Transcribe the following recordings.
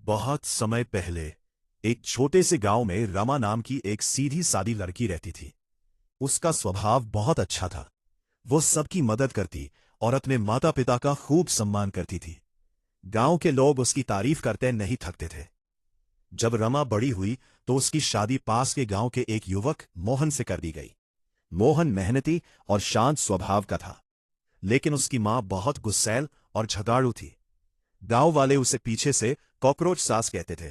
बहुत समय पहले एक छोटे से गांव में रमा नाम की एक सीधी सादी लड़की रहती थी। उसका स्वभाव बहुत अच्छा था। वो सबकी मदद करती और अपने माता पिता का खूब सम्मान करती थी। गांव के लोग उसकी तारीफ करते नहीं थकते थे। जब रमा बड़ी हुई तो उसकी शादी पास के गांव के एक युवक मोहन से कर दी गई। मोहन मेहनती और शांत स्वभाव का था, लेकिन उसकी मां बहुत गुस्सैल और झगड़ालू थी। गांव वाले उसे पीछे से कॉकरोच सास कहते थे,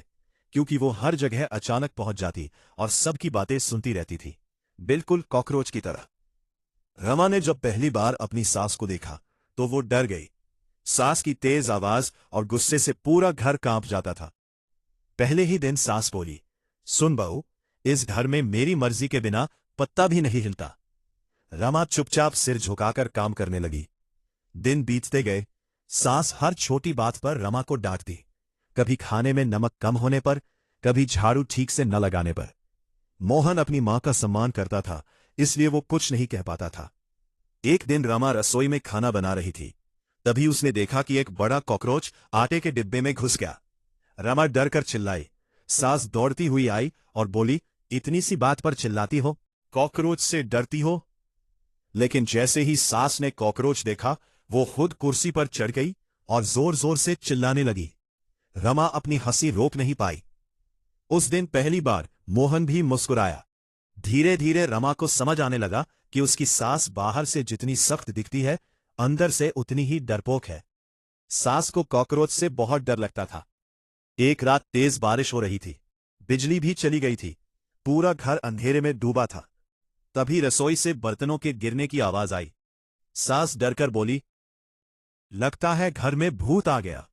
क्योंकि वो हर जगह अचानक पहुंच जाती और सबकी बातें सुनती रहती थी, बिल्कुल कॉकरोच की तरह। रमा ने जब पहली बार अपनी सास को देखा तो वो डर गई। सास की तेज आवाज और गुस्से से पूरा घर कांप जाता था। पहले ही दिन सास बोली, सुन बहू, इस घर में मेरी मर्जी के बिना पत्ता भी नहीं हिलता। रमा चुपचाप सिर झुकाकर काम करने लगी। दिन बीतते गए। सास हर छोटी बात पर रमा को डांटती, कभी खाने में नमक कम होने पर, कभी झाड़ू ठीक से न लगाने पर। मोहन अपनी मां का सम्मान करता था, इसलिए वो कुछ नहीं कह पाता था। एक दिन रमा रसोई में खाना बना रही थी, तभी उसने देखा कि एक बड़ा कॉकरोच आटे के डिब्बे में घुस गया। रमा डर कर चिल्लाई। सास दौड़ती हुई आई और बोली, इतनी सी बात पर चिल्लाती हो, कॉकरोच से डरती हो? लेकिन जैसे ही सास ने कॉकरोच देखा, वो खुद कुर्सी पर चढ़ गई और जोर जोर से चिल्लाने लगी। रमा अपनी हंसी रोक नहीं पाई। उस दिन पहली बार मोहन भी मुस्कुराया। धीरे धीरे रमा को समझ आने लगा कि उसकी सास बाहर से जितनी सख्त दिखती है, अंदर से उतनी ही डरपोक है। सास को कॉकरोच से बहुत डर लगता था। एक रात तेज बारिश हो रही थी, बिजली भी चली गई थी, पूरा घर अंधेरे में डूबा था। तभी रसोई से बर्तनों के गिरने की आवाज आई। सास डरकर बोली, लगता है घर में भूत आ गया।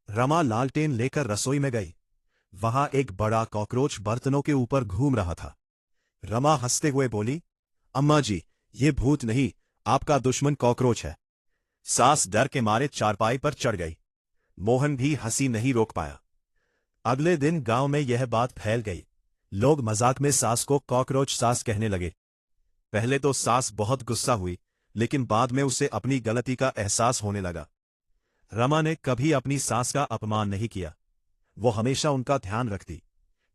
रमा लालटेन लेकर रसोई में गई। वहां एक बड़ा कॉकरोच बर्तनों के ऊपर घूम रहा था। रमा हंसते हुए बोली, अम्मा जी, ये भूत नहीं, आपका दुश्मन कॉकरोच है। सास डर के मारे चारपाई पर चढ़ गई। मोहन भी हंसी नहीं रोक पाया। अगले दिन गांव में यह बात फैल गई। लोग मजाक में सास को कॉकरोच सास कहने लगे। पहले तो सास बहुत गुस्सा हुई, लेकिन बाद में उसे अपनी गलती का एहसास होने लगा। रमा ने कभी अपनी सास का अपमान नहीं किया। वो हमेशा उनका ध्यान रखती।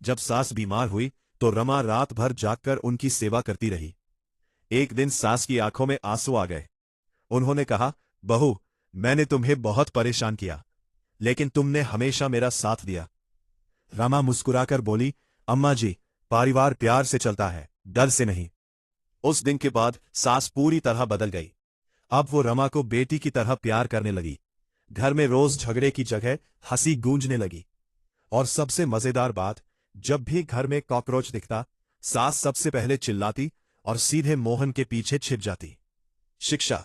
जब सास बीमार हुई तो रमा रात भर जागकर उनकी सेवा करती रही। एक दिन सास की आंखों में आंसू आ गए। उन्होंने कहा, बहू, मैंने तुम्हें बहुत परेशान किया, लेकिन तुमने हमेशा मेरा साथ दिया। रमा मुस्कुराकर बोली, अम्मा जी, परिवार प्यार से चलता है, डर से नहीं। उस दिन के बाद सास पूरी तरह बदल गई। अब वो रमा को बेटी की तरह प्यार करने लगी। घर में रोज झगड़े की जगह हंसी गूंजने लगी। और सबसे मजेदार बात, जब भी घर में कॉकरोच दिखता, सास सबसे पहले चिल्लाती और सीधे मोहन के पीछे छिप जाती। शिक्षा।